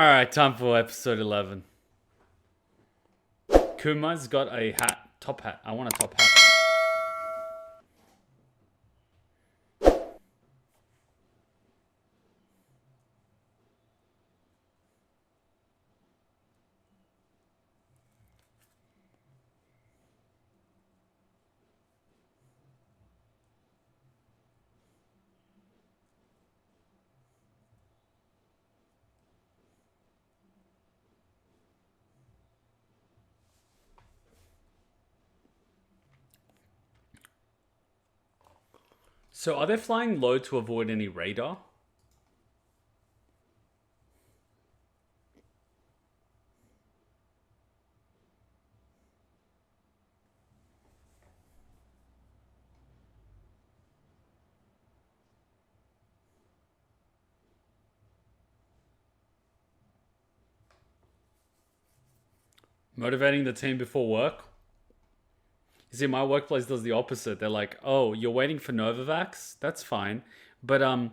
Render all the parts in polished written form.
Alright, time for episode 11. Kuma's got a hat. Top hat. I want a top hat. So are they flying low to avoid any radar? Motivating the team before work? You see, my workplace does the opposite. They're like, "Oh, you're waiting for Novavax? That's fine, but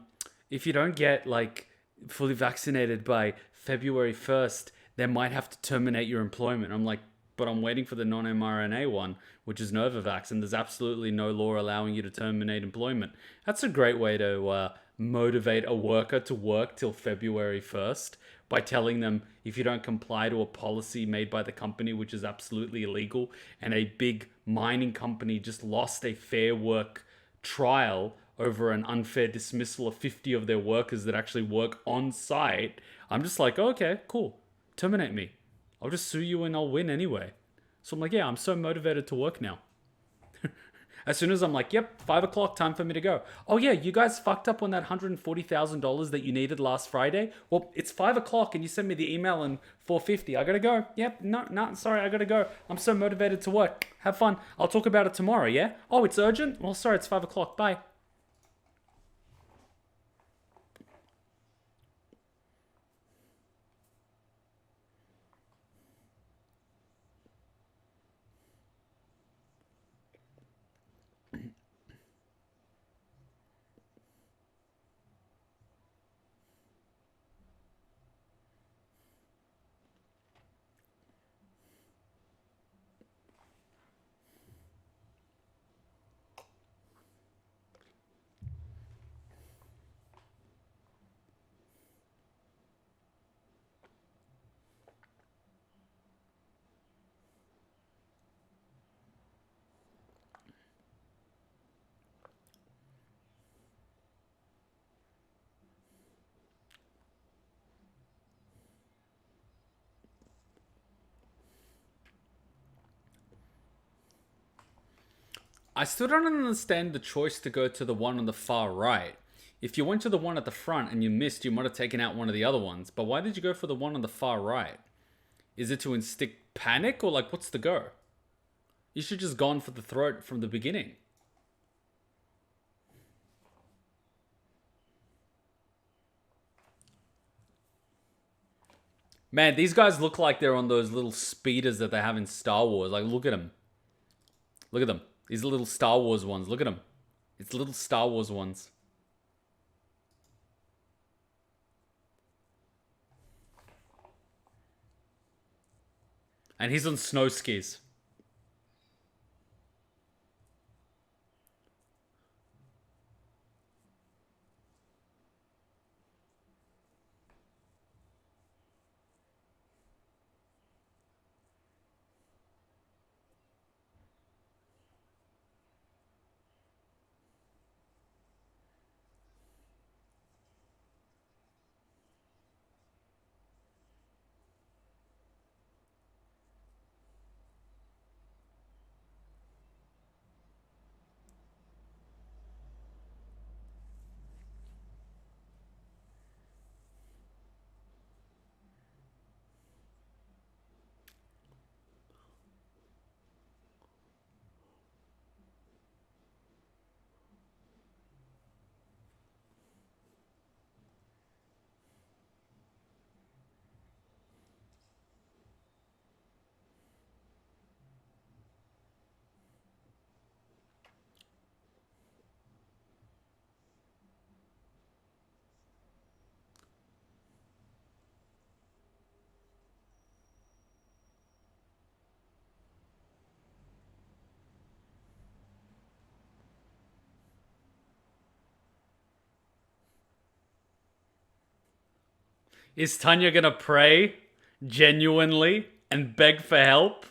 if you don't get like fully vaccinated by February 1st, they might have to terminate your employment." I'm like, "But I'm waiting for the non-mRNA one, which is Novavax, and there's absolutely no law allowing you to terminate employment." That's a great way to motivate a worker to work till February 1st by telling them if you don't comply to a policy made by the company, which is absolutely illegal, and a big mining company just lost a fair work trial over an unfair dismissal of 50 of their workers that actually work on site. I'm just like, okay, cool. Terminate me. I'll just sue you and I'll win anyway. So I'm like, yeah, I'm so motivated to work now. As soon as I'm like, yep, 5 o'clock, time for me to go. Oh yeah, you guys fucked up on that $140,000 that you needed last Friday. Well, it's 5 o'clock and you sent me the email and 4:50. I gotta go. Yep, no, sorry, I gotta go. I'm so motivated to work. Have fun. I'll talk about it tomorrow, yeah? Oh, it's urgent? Well, sorry, it's 5 o'clock. Bye. I still don't understand the choice to go to the one on the far right. If you went to the one at the front and you missed, you might have taken out one of the other ones. But why did you go for the one on the far right? Is it to instill panic or like what's the go? You should just gone for the throat from the beginning. Man, these guys look like they're on those little speeders that they have in Star Wars. Like, look at them. Look at them. These little Star Wars ones. Look at them. It's little Star Wars ones. And he's on snow skis. Is Tanya gonna pray genuinely and beg for help?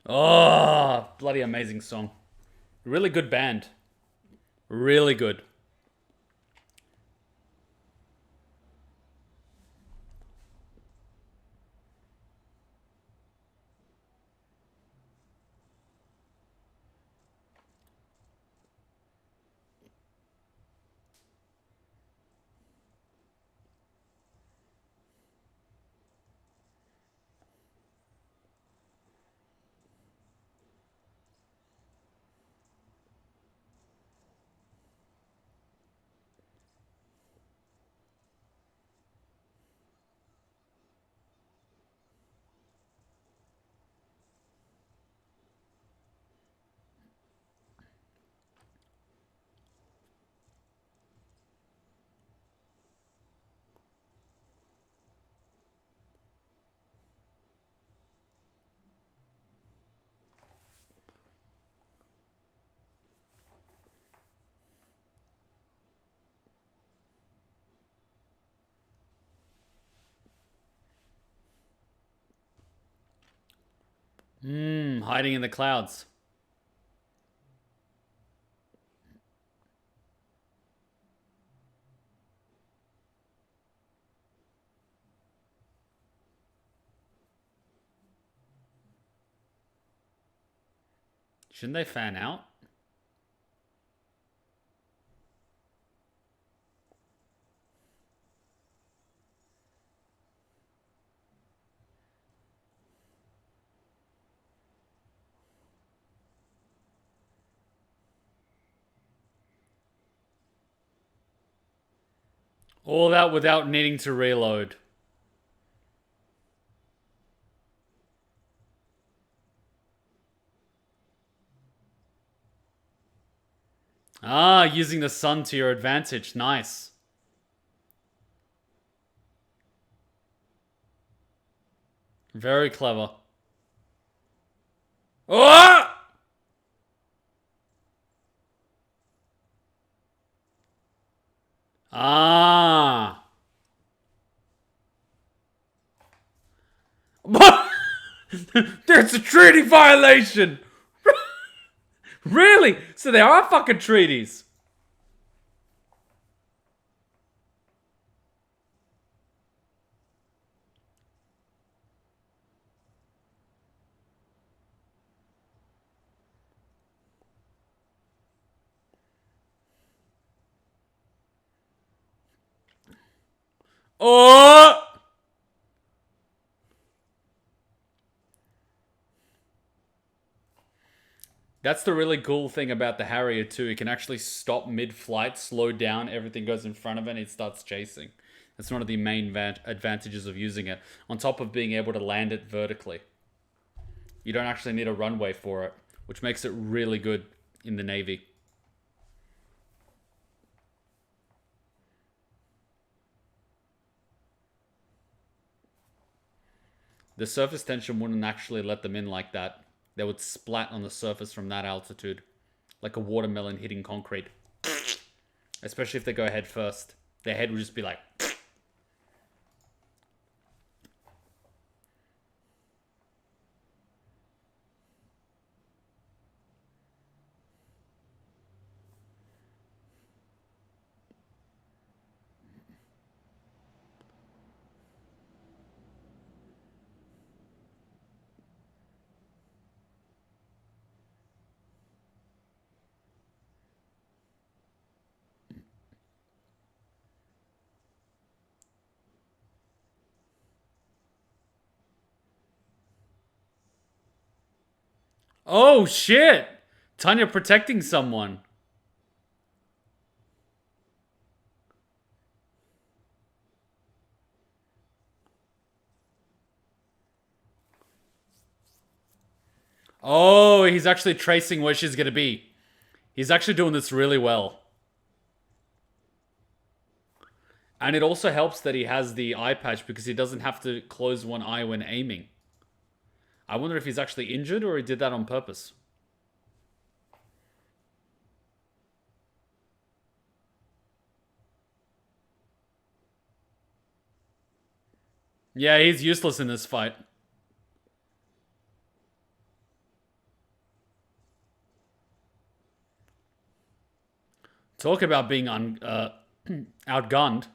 Oh, bloody amazing song. Really good band. Really good. Hiding in the clouds. Shouldn't they fan out? All that without needing to reload. Ah, using the sun to your advantage. Nice. Very clever. Oh! Ah. That's a treaty violation! Really? So there are fucking treaties. Oh! That's the really cool thing about the Harrier too. It can actually stop mid-flight, slow down, everything goes in front of it, and it starts chasing. That's one of the main advantages of using it. On top of being able to land it vertically. You don't actually need a runway for it, which makes it really good in the Navy. The surface tension wouldn't actually let them in like that. They would splat on the surface from that altitude. Like a watermelon hitting concrete. Especially if they go head first. Their head would just be like... Oh, shit! Tanya protecting someone. Oh, he's actually tracing where she's gonna be. He's actually doing this really well. And it also helps that he has the eye patch because he doesn't have to close one eye when aiming. I wonder if he's actually injured or he did that on purpose. Yeah, he's useless in this fight. Talk about being outgunned.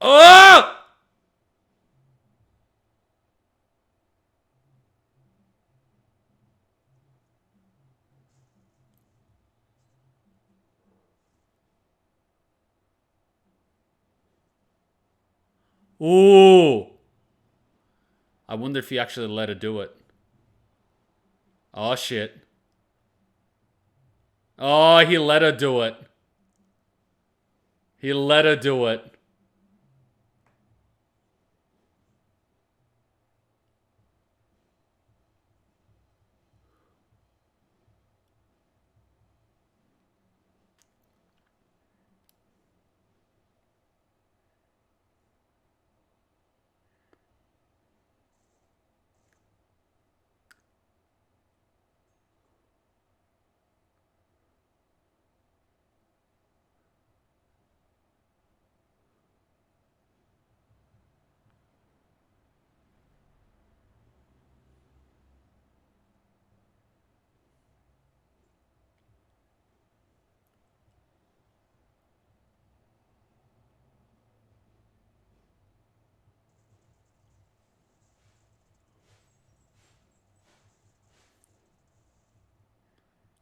Oh! Ooh. I wonder if he actually let her do it. Oh, shit. Oh, he let her do it. He let her do it.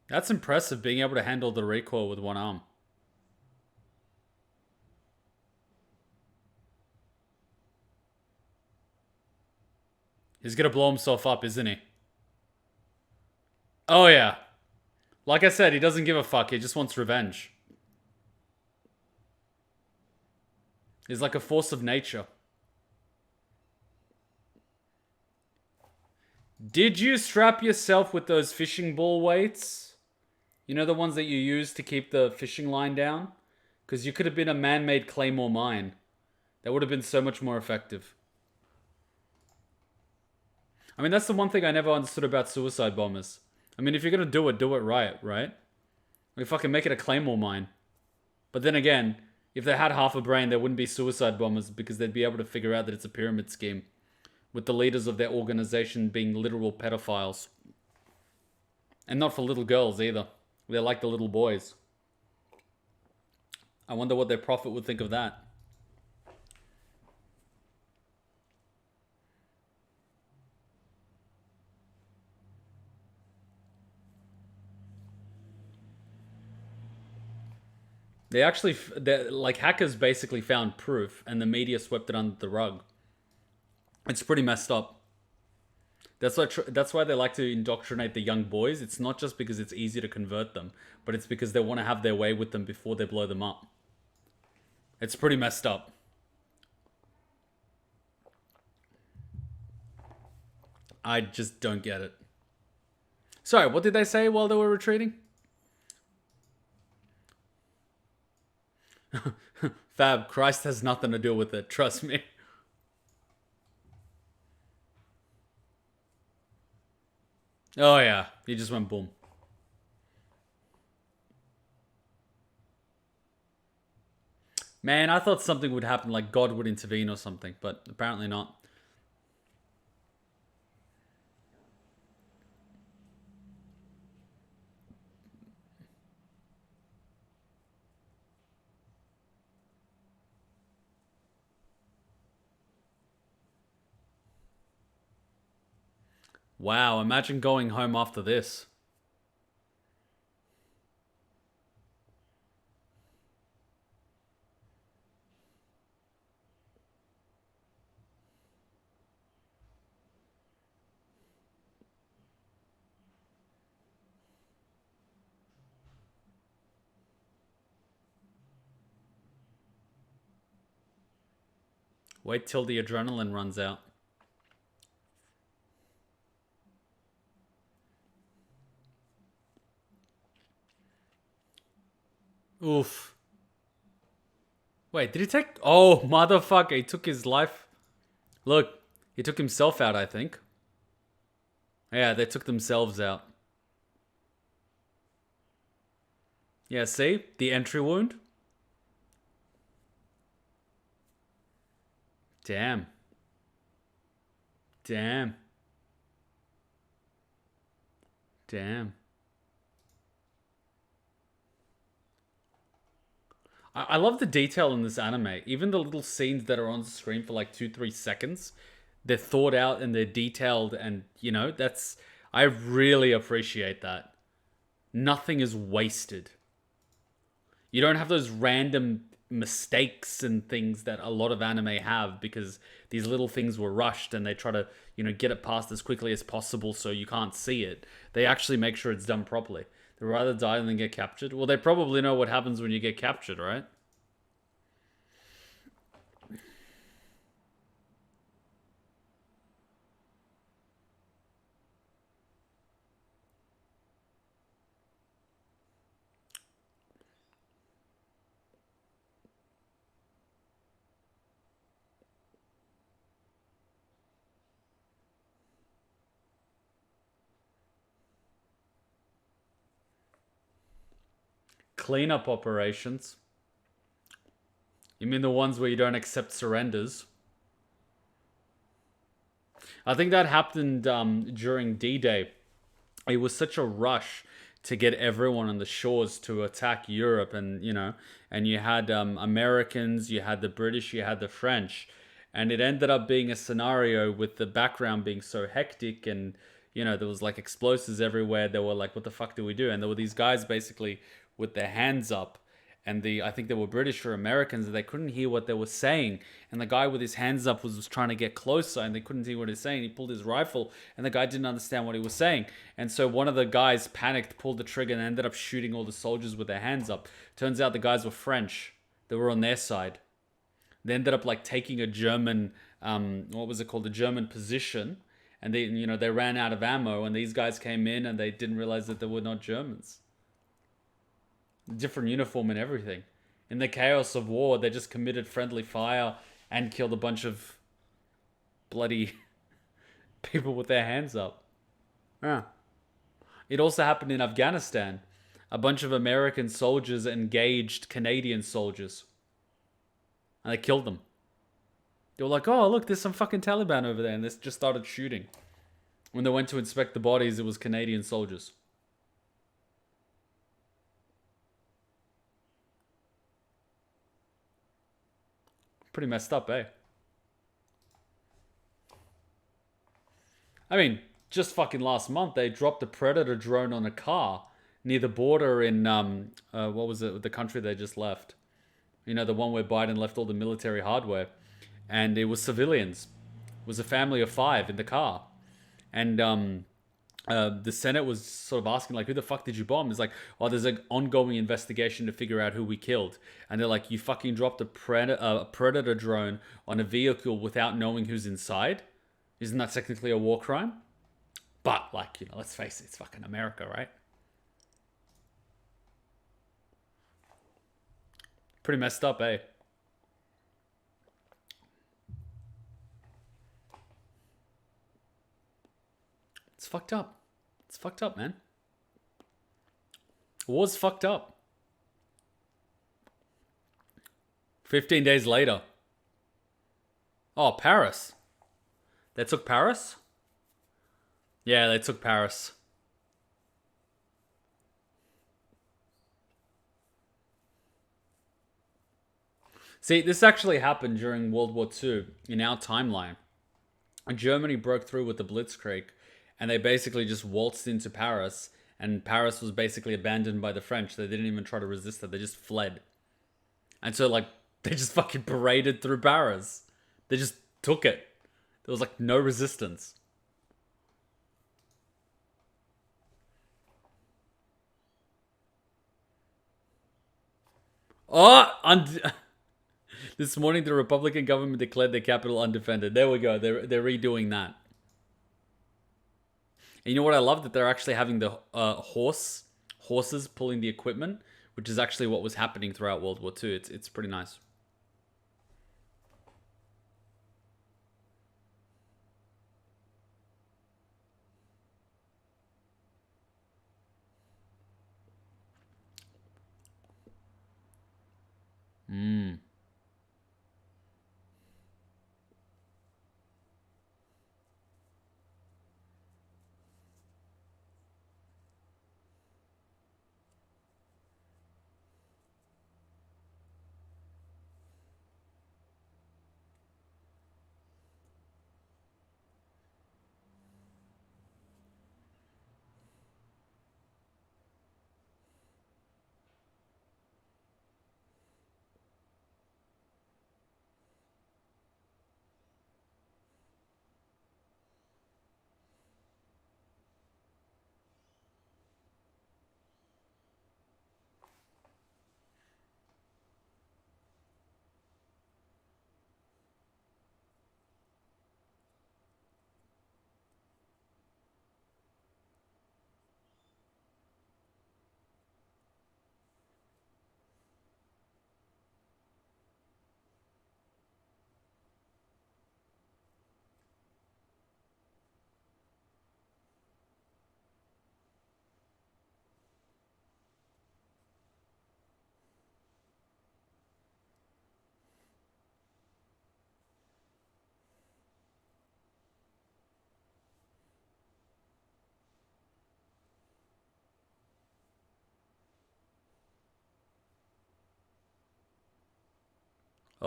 That's impressive, being able to handle the recoil with one arm. He's gonna blow himself up, isn't he? Oh, yeah. Like I said, he doesn't give a fuck. He just wants revenge. He's like a force of nature. Did you strap yourself with those fishing ball weights? You know, the ones that you use to keep the fishing line down? Because you could have been a man-made claymore mine. That would have been so much more effective. I mean, that's the one thing I never understood about suicide bombers. I mean, if you're gonna do it right, right? Like, fucking make it a claymore mine. But then again, if they had half a brain, they wouldn't be suicide bombers because they'd be able to figure out that it's a pyramid scheme, with the leaders of their organization being literal pedophiles. And not for little girls either. They're like the little boys. I wonder what their prophet would think of that. They actually, like, hackers basically found proof, and the media swept it under the rug. It's pretty messed up. That's why they like to indoctrinate the young boys. It's not just because it's easy to convert them, but it's because they want to have their way with them before they blow them up. It's pretty messed up. I just don't get it. Sorry, what did they say while they were retreating? Fab, Christ has nothing to do with it, trust me. Oh yeah, he just went boom. Man, I thought something would happen, like God would intervene or something, but apparently not. Wow, imagine going home after this. Wait till the adrenaline runs out. Oof. Wait, did he take... Oh, motherfucker, he took his life. Look, he took himself out, I think. Yeah, they took themselves out. Yeah, see? The entry wound. Damn. Damn. Damn. I love the detail in this anime. Even the little scenes that are on the screen for like 2, 3 seconds, they're thought out and they're detailed, and that's I really appreciate that. Nothing is wasted. You don't have those random mistakes and things that a lot of anime have because these little things were rushed and they try to, get it past as quickly as possible so you can't see it. They actually make sure it's done properly. They'd rather die than get captured. Well, they probably know what happens when you get captured, right? Cleanup operations. You mean the ones where you don't accept surrenders? I think that happened during D-Day. It was such a rush to get everyone on the shores to attack Europe, and and you had Americans, you had the British, you had the French, and it ended up being a scenario with the background being so hectic, and there was like explosives everywhere. They were like, "What the fuck do we do?" And there were these guys basically with their hands up, and I think they were British or Americans, and they couldn't hear what they were saying. And the guy with his hands up was trying to get closer, and they couldn't hear what he was saying. He pulled his rifle, and the guy didn't understand what he was saying. And so one of the guys panicked, pulled the trigger, and ended up shooting all the soldiers with their hands up. Turns out the guys were French. They were on their side. They ended up like taking a German, what was it called, a German position, and they ran out of ammo, and these guys came in, and they didn't realize that they were not Germans. Different uniform and everything. In the chaos of war, they just committed friendly fire and killed a bunch of bloody people with their hands up. Yeah. It also happened in Afghanistan. A bunch of American soldiers engaged Canadian soldiers. And they killed them. They were like, "Oh, look, there's some fucking Taliban over there." And they just started shooting. When they went to inspect the bodies, it was Canadian soldiers. Pretty messed up, eh? I mean, just fucking last month, they dropped a Predator drone on a car near the border in, what was it, the country they just left? The one where Biden left all the military hardware. And it was civilians. It was a family of 5 in the car. And the Senate was sort of asking, like, who the fuck did you bomb? It's like, oh, there's an ongoing investigation to figure out who we killed. And they're like, you fucking dropped a Predator drone on a vehicle without knowing who's inside? Isn't that technically a war crime? But, like, let's face it, it's fucking America, right? Pretty messed up, eh? It's fucked up. It's fucked up, man. War's fucked up. 15 days later. Oh, Paris. They took Paris? Yeah, they took Paris. See, this actually happened during World War II in our timeline. Germany broke through with the Blitzkrieg, and they basically just waltzed into Paris, and Paris was basically abandoned by the French. They didn't even try to resist it, they just fled. And so, like, they just fucking paraded through Paris. They just took it. There was, like, no resistance. Oh, this morning the Republican government declared their capital undefended. There we go. They're redoing that. And you know what I love? That they're actually having the horses pulling the equipment, which is actually what was happening throughout World War II. It's pretty nice.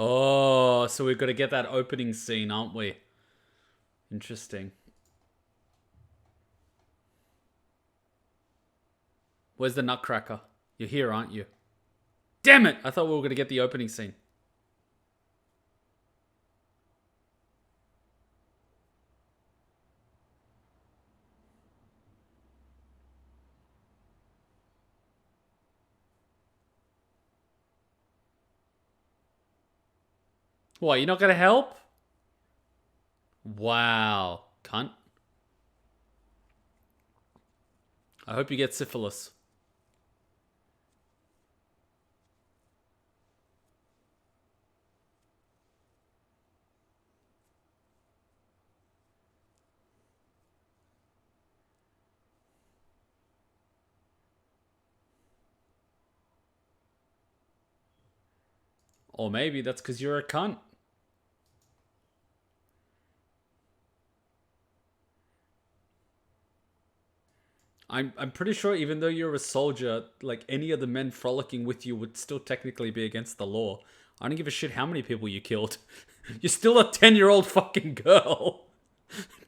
Oh, so we've got to get that opening scene, aren't we? Interesting. Where's the Nutcracker? You're here, aren't you? Damn it! I thought we were going to get the opening scene. What, you're not going to help? Wow. Cunt. I hope you get syphilis. Or maybe that's because you're a cunt. I'm pretty sure even though you're a soldier, like any of the men frolicking with you would still technically be against the law. I don't give a shit how many people you killed. You're still a 10-year-old fucking girl.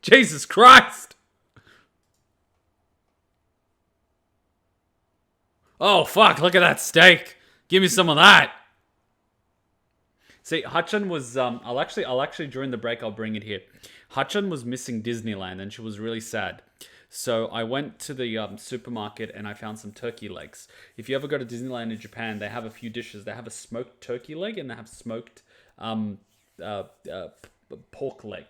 Jesus Christ. Oh fuck, look at that steak. Give me some of that. See, Hutchin was I'll actually during the break I'll bring it here. Hutchin was missing Disneyland and she was really sad. So I went to the supermarket and I found some turkey legs. If you ever go to Disneyland in Japan, they have a few dishes. They have a smoked turkey leg and they have smoked um, pork leg.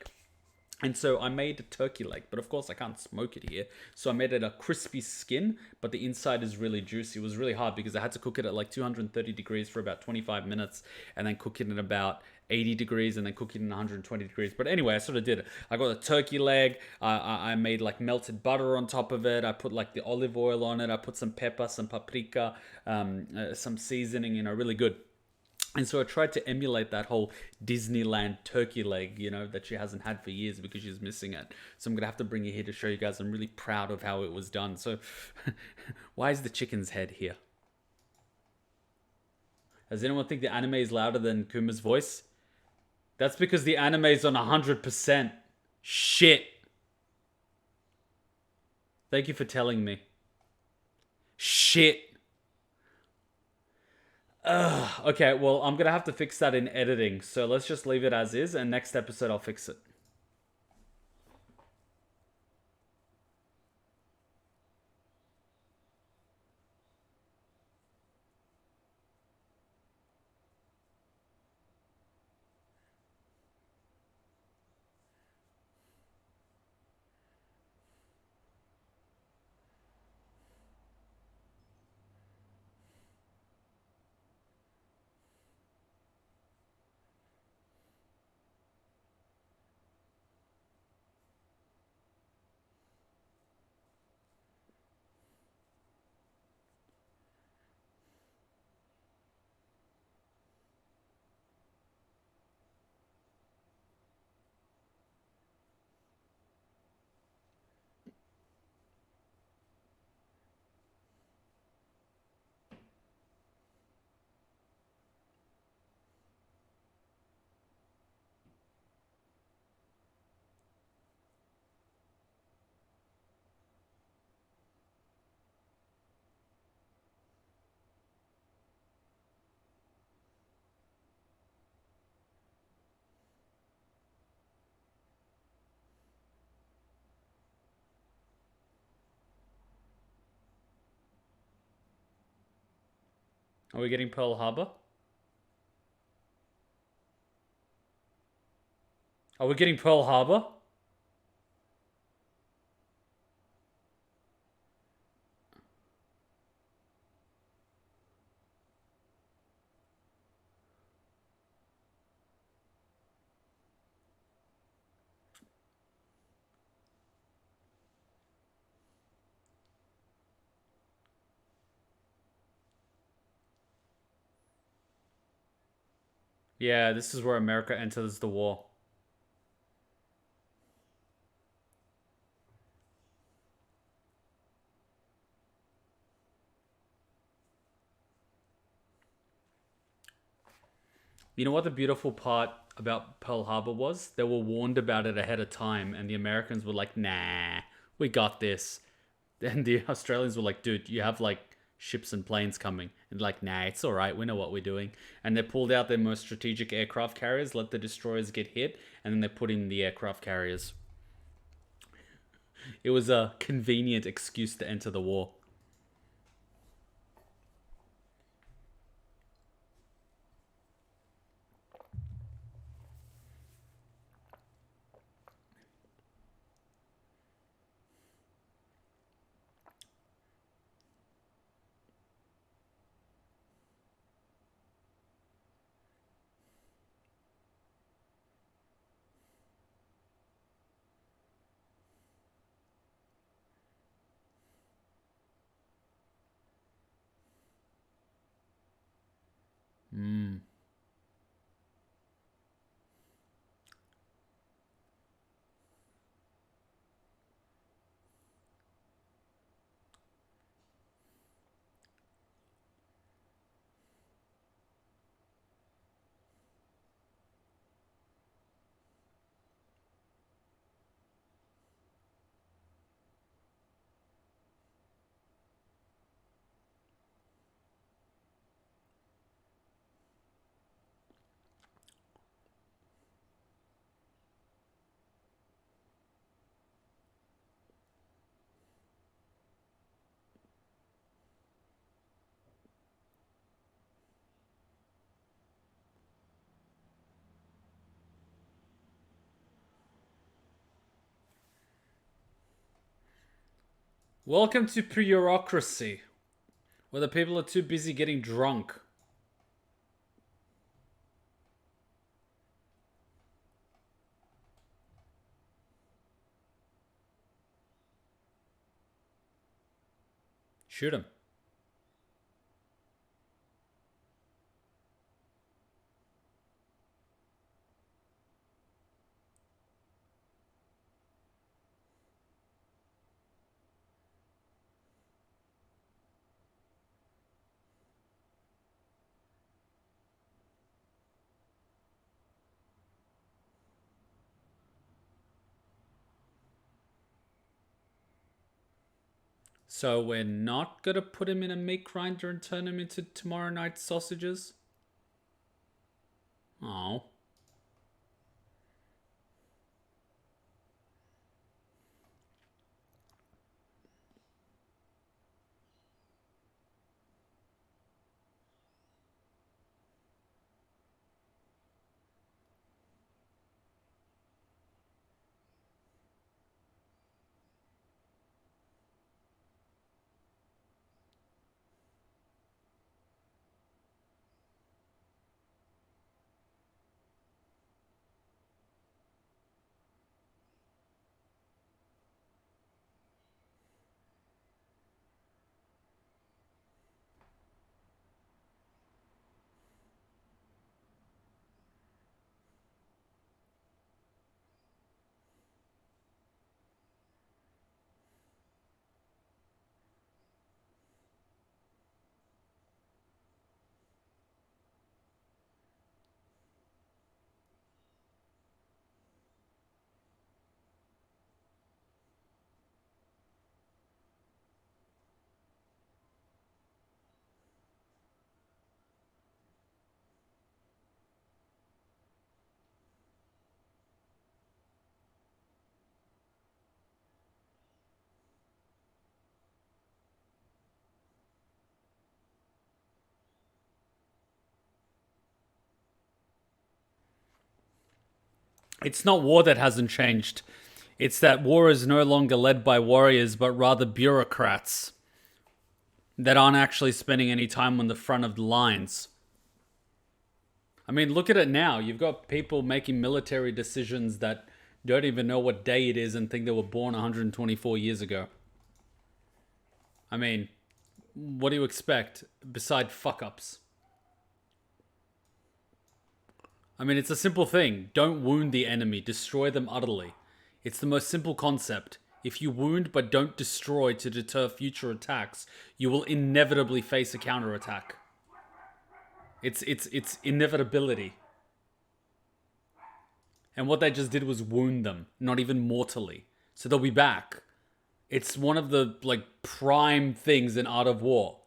And so I made a turkey leg, but of course I can't smoke it here. So I made it a crispy skin, but the inside is really juicy. It was really hard because I had to cook it at like 230 degrees for about 25 minutes and then cook it at about 80 degrees and then cook it in 120 degrees. But anyway, I sort of did it. I got a turkey leg. I made like melted butter on top of it. I put like the olive oil on it. I put some pepper, some paprika, some seasoning, really good. And so I tried to emulate that whole Disneyland turkey leg, that she hasn't had for years because she's missing it. So I'm going to have to bring it here to show you guys. I'm really proud of how it was done. So why is the chicken's head here? Does anyone think the anime is louder than Kuma's voice? That's because the anime is on 100%. Shit. Thank you for telling me. Shit. Okay, well, I'm gonna have to fix that in editing. So let's just leave it as is, and next episode I'll fix it. Are we getting Pearl Harbor? Are we getting Pearl Harbor? Yeah, this is where America enters the war. You know what the beautiful part about Pearl Harbor was? They were warned about it ahead of time, and the Americans were like, nah, we got this. And the Australians were like, dude, you have like ships and planes coming. And like, nah, it's all right. We know what we're doing. And they pulled out their most strategic aircraft carriers, let the destroyers get hit, and then they put in the aircraft carriers. It was a convenient excuse to enter the war. Mm. Welcome to bureaucracy, where the people are too busy getting drunk. Shoot him. So we're not gonna put him in a meat grinder and turn him into tomorrow night's sausages? Oh. It's not war that hasn't changed. It's that war is no longer led by warriors, but rather bureaucrats that aren't actually spending any time on the front of the lines. I mean, look at it now. You've got people making military decisions that don't even know what day it is and think they were born 124 years ago. I mean, what do you expect beside fuck ups? I mean, it's a simple thing. Don't wound the enemy, destroy them utterly. It's the most simple concept. If you wound but don't destroy to deter future attacks, you will inevitably face a counterattack. It's inevitability. And what they just did was wound them, not even mortally. So they'll be back. It's one of the like prime things in Art of War.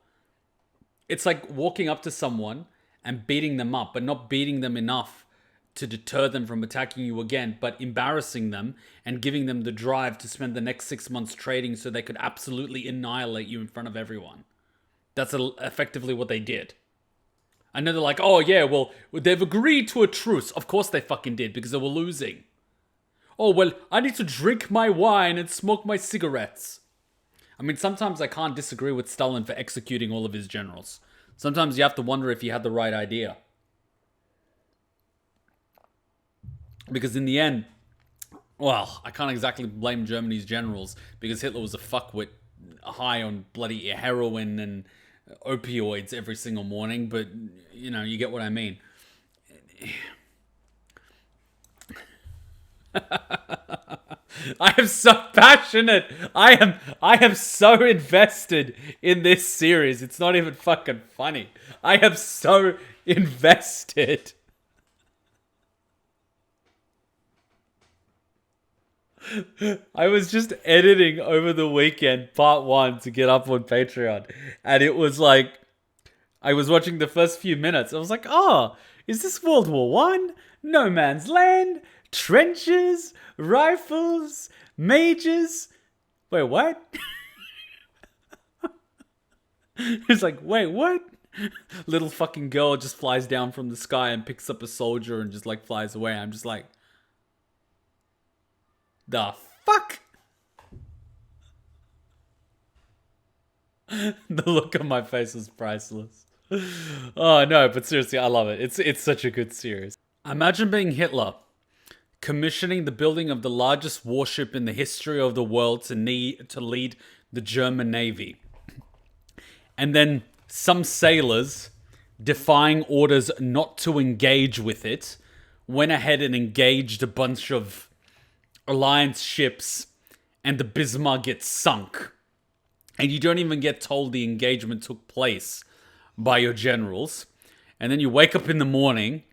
It's like walking up to someone and beating them up, but not beating them enough to deter them from attacking you again, but embarrassing them and giving them the drive to spend the next 6 months trading so they could absolutely annihilate you in front of everyone. That's effectively what they did. I know they're like, oh yeah, well, they've agreed to a truce. Of course they fucking did, because they were losing. Oh, well, I need to drink my wine and smoke my cigarettes. I mean, sometimes I can't disagree with Stalin for executing all of his generals. Sometimes you have to wonder if he had the right idea. Because in the end, well, I can't exactly blame Germany's generals, because Hitler was a fuckwit high on bloody heroin and opioids every single morning, but, you know, you get what I mean. I am so passionate. I am so invested in this series. It's not even fucking funny. I am so invested. I was just editing over the weekend part 1 to get up on Patreon, and it was like I was watching the first few minutes. I was like, "Oh, is this World War One? No Man's Land, trenches, rifles, majors." Wait, what? It's like, wait, what? Little fucking girl just flies down from the sky and picks up a soldier and just like flies away. I'm just like, the fuck? The look on my face was priceless. Oh no, but seriously, I love it. It's such a good series. Imagine being Hitler, commissioning the building of the largest warship in the history of the world to lead the German Navy. And then some sailors, defying orders not to engage with it, went ahead and engaged a bunch of Alliance ships, and the Bismarck gets sunk. And you don't even get told the engagement took place by your generals. And then you wake up in the morning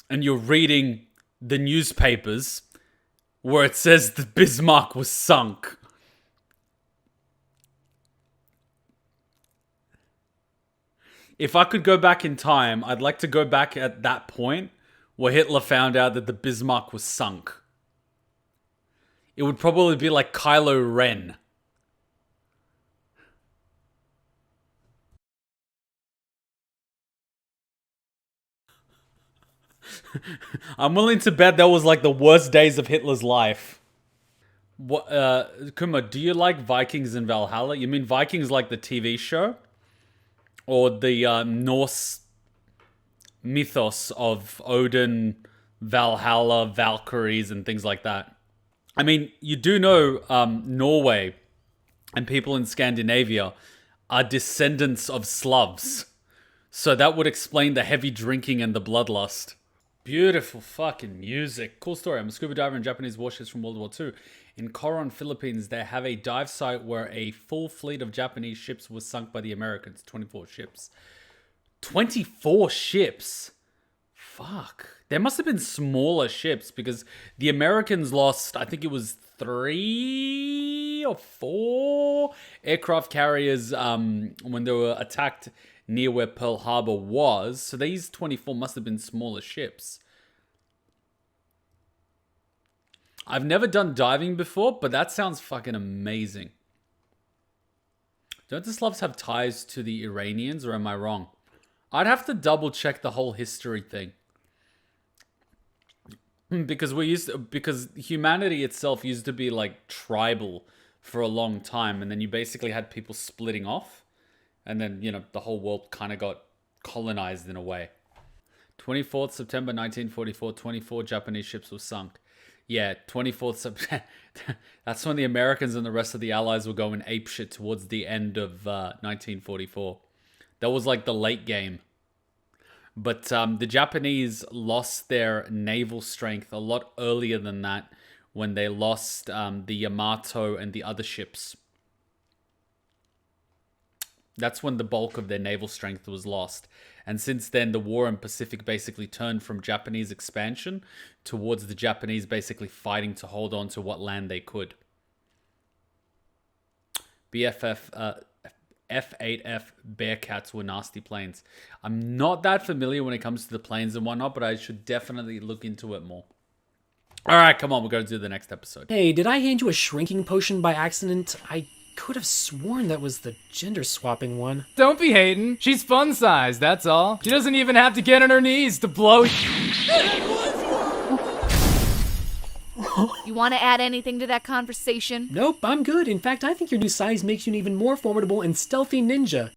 and you're reading the newspapers where it says the Bismarck was sunk. If I could go back in time, I'd like to go back at that point where Hitler found out that the Bismarck was sunk. It would probably be like Kylo Ren. I'm willing to bet that was like the worst days of Hitler's life. What, Kuma, do you like Vikings and Valhalla? You mean Vikings like the TV show? Or the Norse mythos of Odin, Valhalla, Valkyries, and things like that? I mean, you do know Norway and people in Scandinavia are descendants of Slavs. So that would explain the heavy drinking and the bloodlust. Beautiful fucking music. Cool story. I'm a scuba diver in Japanese warships from World War II. In Coron, Philippines, they have a dive site where a full fleet of Japanese ships was sunk by the Americans. 24 ships. 24 ships? Fuck. There must have been smaller ships because the Americans lost, I think it was 3 or 4 aircraft carriers when they were attacked near where Pearl Harbor was. So these 24 must have been smaller ships. I've never done diving before, but that sounds fucking amazing. Don't the Slavs have ties to the Iranians, or am I wrong? I'd have to double check the whole history thing. Because humanity itself used to be like tribal for a long time, and then you basically had people splitting off, and then, you know, the whole world kind of got colonized in a way. 24th September 1944, 24 Japanese ships were sunk. Yeah, 24th September. That's when the Americans and the rest of the Allies were going apeshit towards the end of 1944. That was like the late game. But the Japanese lost their naval strength a lot earlier than that when they lost the Yamato and the other ships. That's when the bulk of their naval strength was lost. And since then, the war in Pacific basically turned from Japanese expansion towards the Japanese basically fighting to hold on to what land they could. F8F Bearcats were nasty planes. I'm not that familiar when it comes to the planes and whatnot, but I should definitely look into it more. All right, come on, we're going to do the next episode. Hey, did I hand you a shrinking potion by accident? I could have sworn that was the gender swapping one. Don't be hating. She's fun sized, that's all. She doesn't even have to get on her knees to blow. You want to add anything to that conversation? Nope, I'm good. In fact, I think your new size makes you an even more formidable and stealthy ninja.